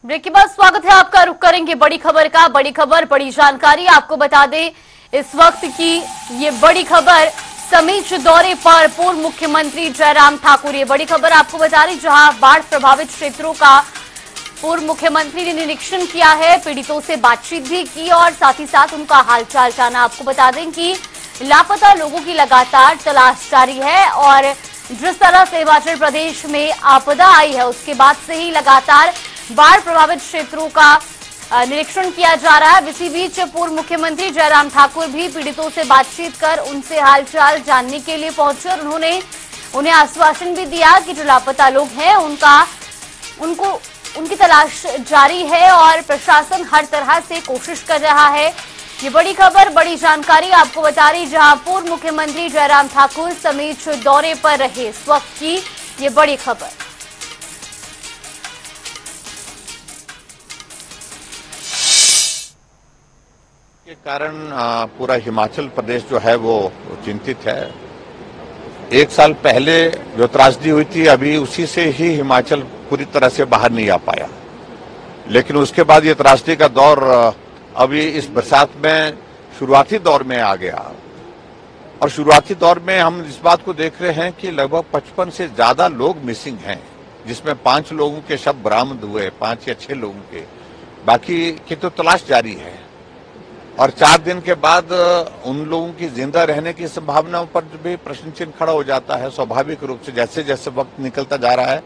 Break के बाद स्वागत है आपका। रुख करेंगे बड़ी खबर का। बड़ी खबर, बड़ी जानकारी आपको बता दें इस वक्त की ये बड़ी खबर समीक्ष दौरे पर पूर्व मुख्यमंत्री जयराम ठाकुर। ये बड़ी खबर आपको बता रही, जहां बाढ़ प्रभावित क्षेत्रों का पूर्व मुख्यमंत्री ने निरीक्षण किया है, पीड़ितों से बातचीत भी की और साथ ही साथ उनका हालचाल जाना। आपको बता दें कि लापता लोगों की लगातार तलाश जारी है और जिस तरह से हिमाचल प्रदेश में आपदा आई है उसके बाद से ही लगातार बाढ़ प्रभावित क्षेत्रों का निरीक्षण किया जा रहा है। इसी बीच पूर्व मुख्यमंत्री जयराम ठाकुर भी पीड़ितों से बातचीत कर उनसे हालचाल जानने के लिए पहुंचे और उन्हें आश्वासन भी दिया कि जो लापता लोग हैं उनकी तलाश जारी है और प्रशासन हर तरह से कोशिश कर रहा है। ये बड़ी खबर, बड़ी जानकारी आपको बता रही, जहां पूर्व मुख्यमंत्री जयराम ठाकुर समीक्ष दौरे पर रहे इस वक्त की ये बड़ी खबर। के कारण पूरा हिमाचल प्रदेश जो है वो चिंतित है। एक साल पहले जो त्रासदी हुई थी, अभी उसी से ही हिमाचल पूरी तरह से बाहर नहीं आ पाया, लेकिन उसके बाद ये त्रासदी का दौर अभी इस बरसात में शुरुआती दौर में आ गया। और शुरुआती दौर में हम इस बात को देख रहे हैं कि लगभग 55 से ज्यादा लोग मिसिंग हैं, जिसमें 5 लोगों के शव बरामद हुए, 5 या 6 लोगों के, बाकी की तो तलाश जारी है। और 4 दिन के बाद उन लोगों की जिंदा रहने की संभावनाओं पर भी प्रश्न चिन्ह खड़ा हो जाता है। स्वाभाविक रूप से जैसे जैसे वक्त निकलता जा रहा है,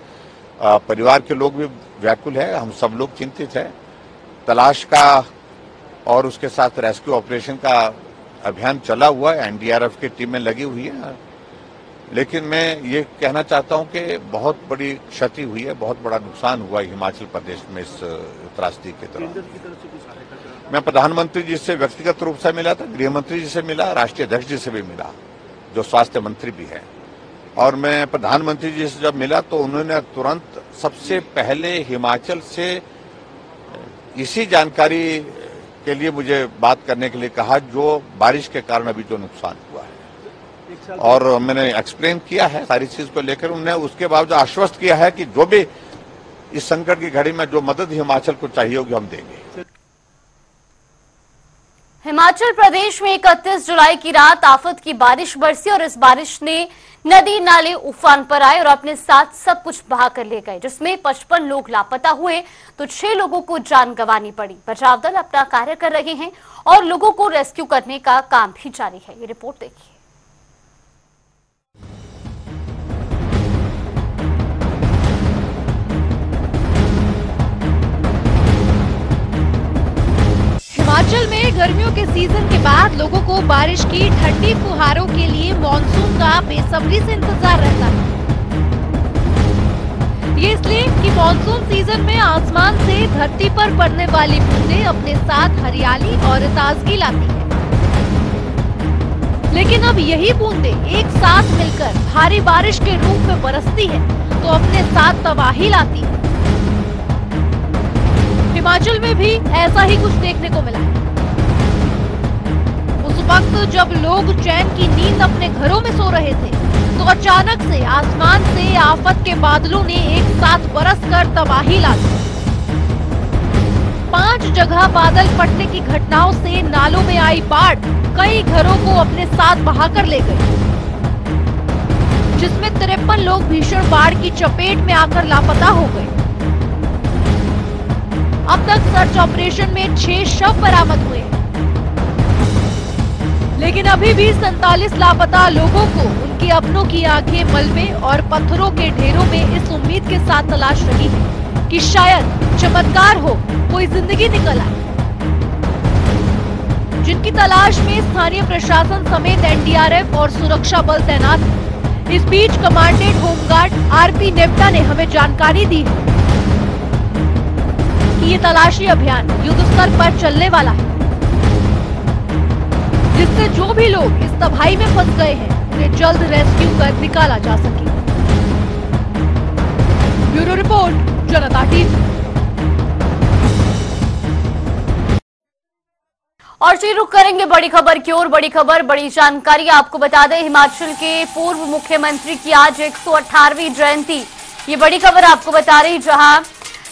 परिवार के लोग भी व्याकुल है, हम सब लोग चिंतित हैं। तलाश का और उसके साथ रेस्क्यू ऑपरेशन का अभियान चला हुआ है, एनडीआरएफ की टीमें लगी हुई है, लेकिन मैं ये कहना चाहता हूं कि बहुत बड़ी क्षति हुई है, बहुत बड़ा नुकसान हुआ है हिमाचल प्रदेश में इस त्रासदी के दौरान। मैं प्रधानमंत्री जी से व्यक्तिगत रूप से मिला था, गृह मंत्री जी से मिला, राष्ट्रीय अध्यक्ष जी से भी मिला, जो स्वास्थ्य मंत्री भी है। और मैं प्रधानमंत्री जी से जब मिला तो उन्होंने तुरंत सबसे पहले हिमाचल से इसी जानकारी के लिए मुझे बात करने के लिए कहा, जो बारिश के कारण अभी जो नुकसान हुआ है। और मैंने एक्सप्लेन किया है सारी चीज को लेकर। उन्होंने उसके बावजूद आश्वस्त किया है कि जो भी इस संकट की घड़ी में जो मदद हिमाचल को चाहिए होगी हम देंगे। हिमाचल प्रदेश में 31 जुलाई की रात आफत की बारिश बरसी और इस बारिश ने नदी नाले उफान पर आए और अपने साथ सब कुछ बहा कर ले गए, जिसमें 55 लोग लापता हुए तो 6 लोगों को जान गंवानी पड़ी। बचाव दल अपना कार्य कर रहे हैं और लोगों को रेस्क्यू करने का काम भी जारी है। ये रिपोर्ट देखिए। हिमाचल में गर्मियों के सीजन के बाद लोगों को बारिश की ठंडी फुहारों के लिए मानसून का बेसब्री से इंतजार रहता है। ये इसलिए कि मानसून सीजन में आसमान से धरती पर पड़ने वाली बूंदें अपने साथ हरियाली और ताजगी लाती है, लेकिन अब यही बूंदें एक साथ मिलकर भारी बारिश के रूप में बरसती है तो अपने साथ तबाही लाती है। हिमाचल में भी ऐसा ही कुछ देखने को मिला है। उस वक्त जब लोग चैन की नींद अपने घरों में सो रहे थे तो अचानक से आसमान से आफत के बादलों ने एक साथ बरसकर तबाही ला दी। 5 जगह बादल फटने की घटनाओं से नालों में आई बाढ़ कई घरों को अपने साथ बहाकर ले गई, जिसमें 53 लोग भीषण बाढ़ की चपेट में आकर लापता हो गए। अब तक सर्च ऑपरेशन में 6 शव बरामद हुए, लेकिन अभी भी 47 लापता लोगों को उनके अपनों की आंखें मलबे और पत्थरों के ढेरों में इस उम्मीद के साथ तलाश रही है कि शायद चमत्कार हो, कोई जिंदगी निकल आए। जिनकी तलाश में स्थानीय प्रशासन समेत एनडीआरएफ और सुरक्षा बल तैनात है। इस बीच कमांडेंट होमगार्ड आरपी नेप्टा ने हमें जानकारी दी है कि ये तलाशी अभियान युद्ध स्तर पर चलने वाला है, जिससे जो भी लोग इस तबाही में फंस गए हैं उन्हें जल्द रेस्क्यू कर निकाला जा सके। ब्यूरो रिपोर्ट, जनता टीवी। और जी रुख करेंगे बड़ी खबर की ओर। बड़ी खबर, बड़ी जानकारी आपको बता दें, हिमाचल के पूर्व मुख्यमंत्री की आज 118वीं जयंती। ये बड़ी खबर आपको बता रही, जहां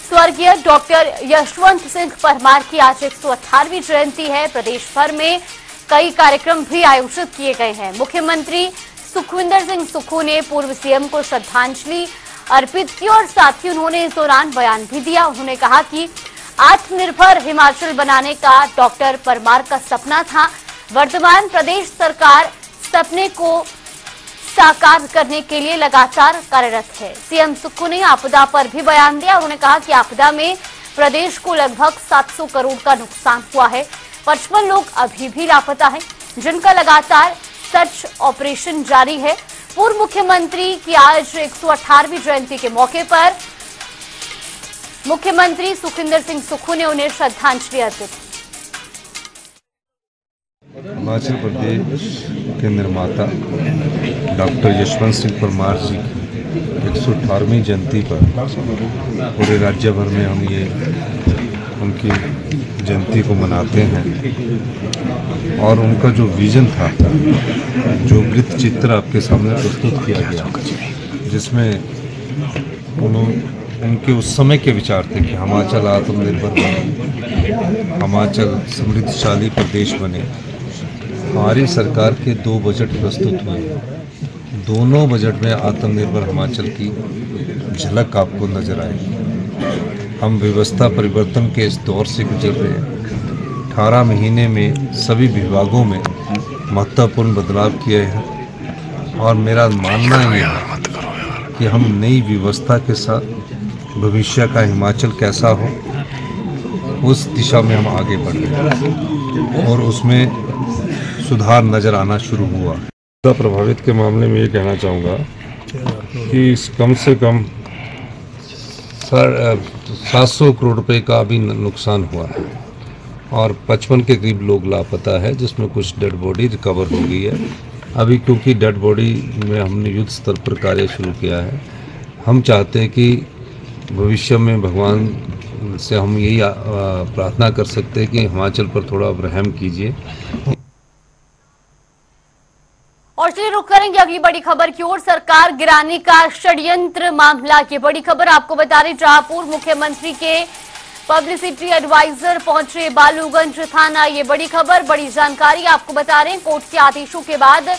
स्वर्गीय डॉक्टर यशवंत सिंह परमार की आज 118वीं जयंती है। प्रदेश भर में कई कार्यक्रम भी आयोजित किए गए हैं। मुख्यमंत्री सुखविंदर सिंह सुक्खू ने पूर्व सीएम को श्रद्धांजलि अर्पित की और साथ ही उन्होंने इस दौरान बयान भी दिया। उन्होंने कहा कि आत्मनिर्भर हिमाचल बनाने का डॉक्टर परमार का सपना था। वर्तमान प्रदेश सरकार सपने को साकार करने के लिए लगातार कार्यरत है। सीएम सुक्खू ने आपदा पर भी बयान दिया। उन्होंने कहा कि आपदा में प्रदेश को लगभग 700 करोड़ का नुकसान हुआ है। 55 लोग अभी भी लापता हैं, जिनका लगातार सर्च ऑपरेशन जारी है। पूर्व मुख्यमंत्री की आज 118वीं जयंती के मौके पर मुख्यमंत्री सुखविंदर सिंह सुक्खू ने उन्हें श्रद्धांजलि अर्पित की। हिमाचल प्रदेश के निर्माता डॉक्टर यशवंत सिंह परमार जी की 118वीं जयंती पर पूरे राज्य भर में हम ये उनकी जयंती को मनाते हैं। और उनका जो विजन था, जो वृत्त चित्र आपके सामने प्रस्तुत किया गया, जिसमें उनके उस समय के विचार थे कि हिमाचल आत्मनिर्भर बने, हिमाचल समृद्धशाली प्रदेश बने। हमारी सरकार के 2 बजट प्रस्तुत हुए, दोनों बजट में आत्मनिर्भर हिमाचल की झलक आपको नजर आएगी। हम व्यवस्था परिवर्तन के इस दौर से गुजर रहे हैं। 18 महीने में सभी विभागों में महत्वपूर्ण बदलाव किए हैं और मेरा मानना ये है कि हम नई व्यवस्था के साथ भविष्य का हिमाचल कैसा हो, उस दिशा में हम आगे बढ़ रहे हैं और उसमें सुधार नजर आना शुरू हुआ। प्रभावित के मामले में ये कहना चाहूँगा कि कम से कम 700 करोड़ रुपए का अभी नुकसान हुआ है और 55 के करीब लोग लापता है, जिसमें कुछ डेड बॉडी रिकवर हो गई है। अभी क्योंकि डेड बॉडी में हमने युद्ध स्तर पर कार्य शुरू किया है, हम चाहते हैं कि भविष्य में भगवान से हम यही प्रार्थना कर सकते हैं कि हिमाचल पर थोड़ा रहम कीजिए। और चलिए रुक करेंगे अगली बड़ी खबर की ओर। सरकार गिराने का षड्यंत्र मामला की बड़ी खबर आपको बता रहे, जहां पूर्व मुख्यमंत्री के पब्लिसिटी एडवाइजर पहुंचे बालूगंज थाना। ये बड़ी खबर, बड़ी जानकारी आपको बता रहे हैं। कोर्ट के आदेशों के बाद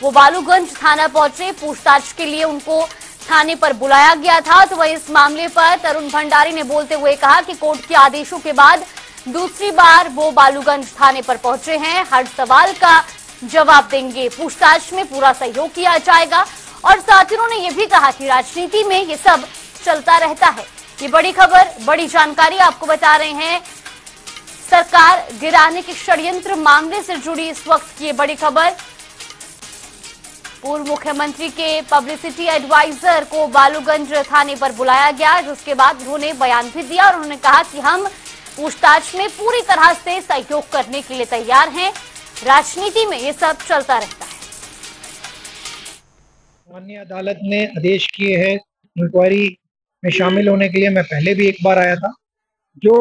वो बालूगंज थाना पहुंचे। पूछताछ के लिए उनको थाने पर बुलाया गया था। तो वहीं इस मामले पर तरुण भंडारी ने बोलते हुए कहा कि कोर्ट के आदेशों के बाद दूसरी बार वो बालूगंज थाने पर पहुंचे हैं। हर सवाल का जवाब देंगे, पूछताछ में पूरा सहयोग किया जाएगा। और साथ ही उन्होंने ये भी कहा कि राजनीति में ये सब चलता रहता है। ये बड़ी खबर, बड़ी जानकारी आपको बता रहे हैं। सरकार गिराने के षड्यंत्र मामले से जुड़ी इस वक्त की ये बड़ी खबर। पूर्व मुख्यमंत्री के पब्लिसिटी एडवाइजर को बालूगंज थाने पर बुलाया गया, जिसके बाद उन्होंने बयान भी दिया और उन्होंने कहा कि हम पूछताछ में पूरी तरह से सहयोग करने के लिए तैयार हैं। राजनीति में ये सब चलता रहता है। माननीय अदालत ने आदेश किए हैं इंक्वायरी में शामिल होने के लिए। मैं पहले भी एक बार आया था। जो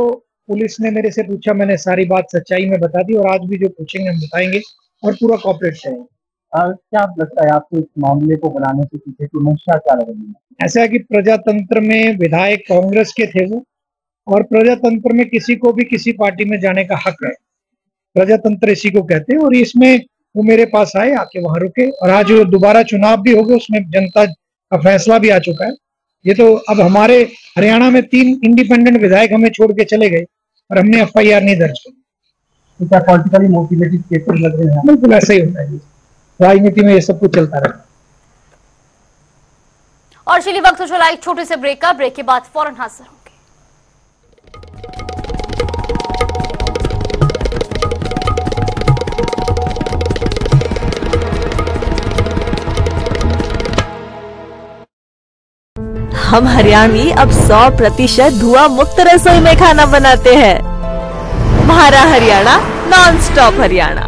पुलिस ने मेरे से पूछा, मैंने सारी बात सच्चाई में बता दी और आज भी जो पूछेंगे हम बताएंगे और पूरा कॉपरेट करेंगे। क्या लगता है आपको इस मामले को बनाने के पीछे की मंशा क्या लग रही है? ऐसा है कि प्रजातंत्र में विधायक कांग्रेस के थे वो, और प्रजातंत्र में किसी को भी किसी पार्टी में जाने का हक है। प्रजातंत्र इसी को कहते हैं और इसमें वो मेरे पास आए, आके वहां रुके और आज दोबारा चुनाव भी हो गए, उसमें जनता का फैसला भी आ चुका है। ये तो अब हमारे हरियाणा में 3 इंडिपेंडेंट विधायक हमें छोड़ के चले गए और हमने FIR नहीं दर्ज की। तो क्या पॉलिटिकली मोटिवेटेड केसेस लग रहे हैं? बिल्कुल ऐसा ही होता है, राजनीति में ये सब कुछ चलता रहता है। और चलिए वक्त हो चला एक छोटे से ब्रेक का। ब्रेक के बाद फौरन हाजिर होंगे। हम हरियाणवी अब 100% धुआं मुक्त रसोई में खाना बनाते हैं। हमारा Haryana, non stop Haryana.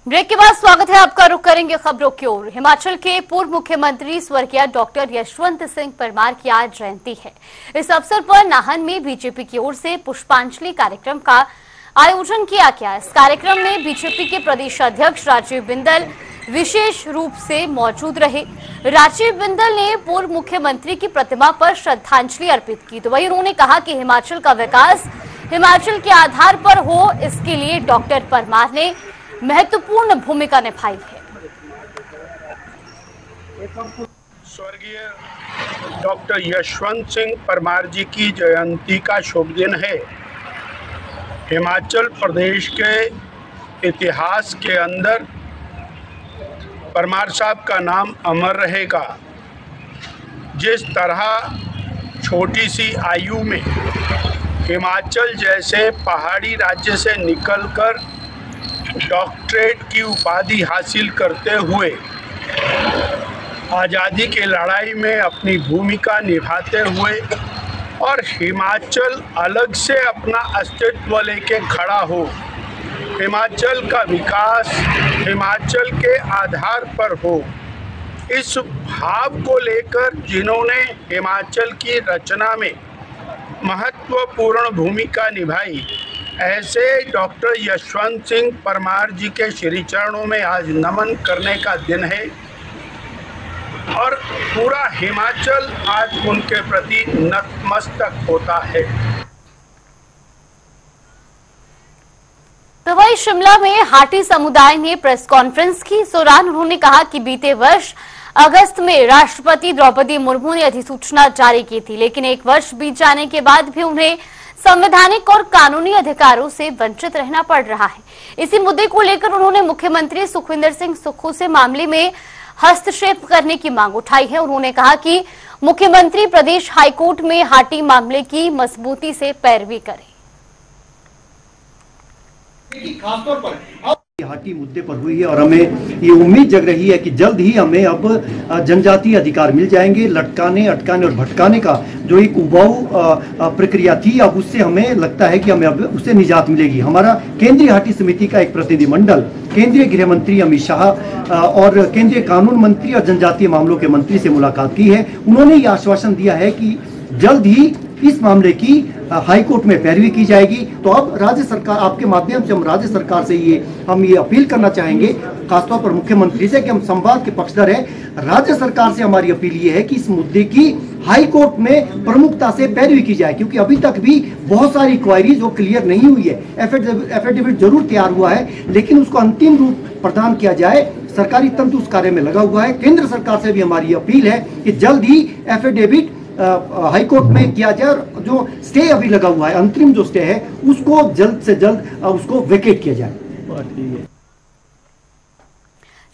Break के बाद स्वागत है आपका। रुक करेंगे खबरों की ओर। हिमाचल के पूर्व मुख्यमंत्री स्वर्गीय डॉक्टर यशवंत सिंह परमार की आज जयंती है। इस अवसर पर नाहन में बीजेपी की ओर से पुष्पांजलि कार्यक्रम का आयोजन किया गया। इस कार्यक्रम में बीजेपी के प्रदेश अध्यक्ष राजीव बिंदल विशेष रूप से मौजूद रहे। राजीव बिंदल ने पूर्व मुख्यमंत्री की प्रतिमा पर श्रद्धांजलि अर्पित की। तो वहीं उन्होंने कहा कि हिमाचल का विकास हिमाचल के आधार पर हो, इसके लिए डॉक्टर परमार ने महत्वपूर्ण भूमिका निभाई है। स्वर्गीय डॉक्टर यशवंत सिंह परमार जी की जयंती का शुभ दिन है। हिमाचल प्रदेश के इतिहास के अंदर परमार साहब का नाम अमर रहेगा। जिस तरह छोटी सी आयु में हिमाचल जैसे पहाड़ी राज्य से निकलकर डॉक्टरेट की उपाधि हासिल करते हुए आज़ादी की लड़ाई में अपनी भूमिका निभाते हुए और हिमाचल अलग से अपना अस्तित्व लेके खड़ा हो, हिमाचल का विकास हिमाचल के आधार पर हो, इस भाव को लेकर जिन्होंने हिमाचल की रचना में महत्वपूर्ण भूमिका निभाई, ऐसे डॉक्टर यशवंत सिंह परमार जी के श्री चरणों में आज नमन करने का दिन है और पूरा हिमाचल आज उनके प्रति नतमस्तक होता है। तो वही शिमला में हाटी समुदाय ने प्रेस कॉन्फ्रेंस की। इस दौरान उन्होंने कहा कि बीते वर्ष अगस्त में राष्ट्रपति द्रौपदी मुर्मू ने अधिसूचना जारी की थी, लेकिन एक वर्ष बीत जाने के बाद भी उन्हें संवैधानिक और कानूनी अधिकारों से वंचित रहना पड़ रहा है। इसी मुद्दे को लेकर उन्होंने मुख्यमंत्री सुखविंदर सिंह सुक्खू से मामले में हस्तक्षेप करने की मांग उठाई है। उन्होंने कहा कि मुख्यमंत्री प्रदेश हाईकोर्ट में हाटी मामले की मजबूती से पैरवी करें। खासतौर पर हाटी मुद्दे पर हुई है और हमें ये उम्मीद जग रही है कि जल्द ही हमें अब जनजातीय अधिकार मिल जाएंगे। लटकाने, अटकाने और भटकाने का जो एक उबाऊ प्रक्रिया थी, अब उससे हमें लगता है कि हमें अब उससे निजात मिलेगी। हमारा केंद्रीय हाटी समिति का एक प्रतिनिधिमंडल केंद्रीय गृह मंत्री अमित शाह और केंद्रीय कानून मंत्री और जनजातीय मामलों के मंत्री से मुलाकात की है। उन्होंने ये आश्वासन दिया है कि जल्द ही इस मामले की हाई कोर्ट में पैरवी की जाएगी। तो अब राज्य सरकार, आपके माध्यम से हम राज्य सरकार से हम ये अपील करना चाहेंगे, खासतौर पर मुख्यमंत्री से, कि हम संवाद के पक्षधर हैं। राज्य सरकार से हमारी अपील ये है कि इस मुद्दे की हाई कोर्ट में प्रमुखता से पैरवी की जाए, क्योंकि अभी तक भी बहुत सारी क्वायरीज वो क्लियर नहीं हुई है। एफिडेविट जरूर तैयार हुआ है, लेकिन उसको अंतिम रूप प्रदान किया जाए। सरकारी तंत्र उस कार्य में लगा हुआ है। केंद्र सरकार से भी हमारी अपील है कि जल्द ही एफिडेविट हाई कोर्ट में किया जाए और जो स्टे अभी लगा हुआ है, अंतरिम जो स्टे है, उसको जल्द से जल्द उसको वेकेट किया जाए।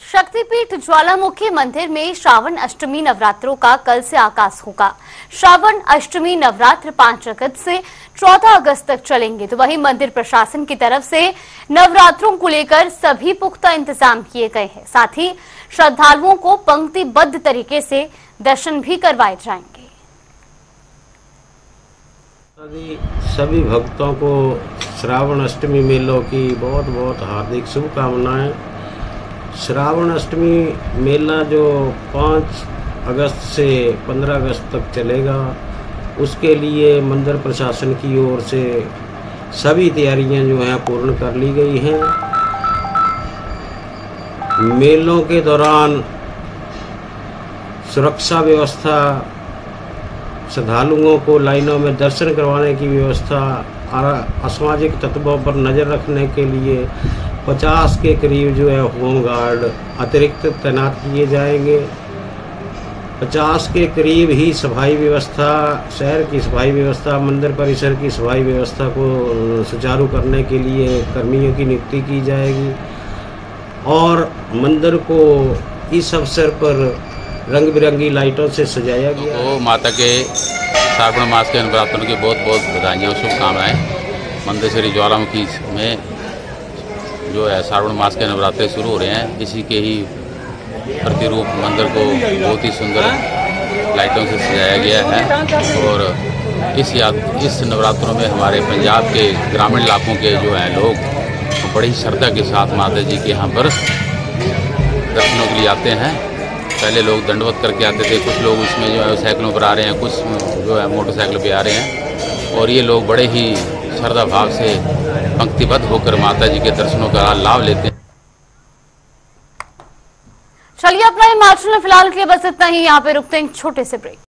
शक्तिपीठ ज्वालामुखी मंदिर में श्रावण अष्टमी नवरात्रों का कल से आगाज होगा। श्रावण अष्टमी नवरात्र 5 अगस्त से 14 अगस्त तक चलेंगे। तो वहीं मंदिर प्रशासन की तरफ से नवरात्रों को लेकर सभी पुख्ता इंतजाम किए गए हैं। साथ ही श्रद्धालुओं को पंक्तिबद्ध तरीके से दर्शन भी करवाए जाएंगे। सभी भक्तों को श्रावण अष्टमी मेलों की बहुत बहुत हार्दिक शुभकामनाएं। श्रावण अष्टमी मेला जो 5 अगस्त से 15 अगस्त तक चलेगा, उसके लिए मंदिर प्रशासन की ओर से सभी तैयारियां जो हैं पूर्ण कर ली गई हैं। मेलों के दौरान सुरक्षा व्यवस्था, श्रद्धालुओं को लाइनों में दर्शन करवाने की व्यवस्था, असामाजिक तत्वों पर नज़र रखने के लिए 50 के करीब जो है होमगार्ड अतिरिक्त तैनात किए जाएंगे। 50 के करीब ही सफाई व्यवस्था, शहर की सफाई व्यवस्था, मंदिर परिसर की सफाई व्यवस्था को सुचारू करने के लिए कर्मियों की नियुक्ति की जाएगी और मंदिर को इस अवसर पर रंग बिरंगी लाइटों से सजाया गया। तो माता के श्रावण मास के नवरात्रों की बहुत बहुत बधाइयाँ और शुभकामनाएँ। मंदिर श्री ज्वालामुखी में जो है श्रावण मास के नवरात्रे शुरू हो रहे हैं, इसी के ही प्रतिरूप मंदिर को बहुत ही सुंदर लाइटों से सजाया गया है और इस नवरात्रों में हमारे पंजाब के ग्रामीण इलाकों के जो हैं लोग बड़ी श्रद्धा के साथ माता जी के यहाँ पर दर्शनों के लिए आते हैं। पहले लोग दंडवत करके आते थे, कुछ लोग इसमें जो है साइकिलों पर आ रहे हैं, कुछ जो है मोटरसाइकिल पे आ रहे हैं, और ये लोग बड़े ही श्रद्धा भाव से पंक्तिबद्ध होकर माता जी के दर्शनों का लाभ लेते हैं। चलिए अपना हिमाचल में फिलहाल के लिए बस इतना ही। यहाँ पे रुकते हैं छोटे से ब्रेक।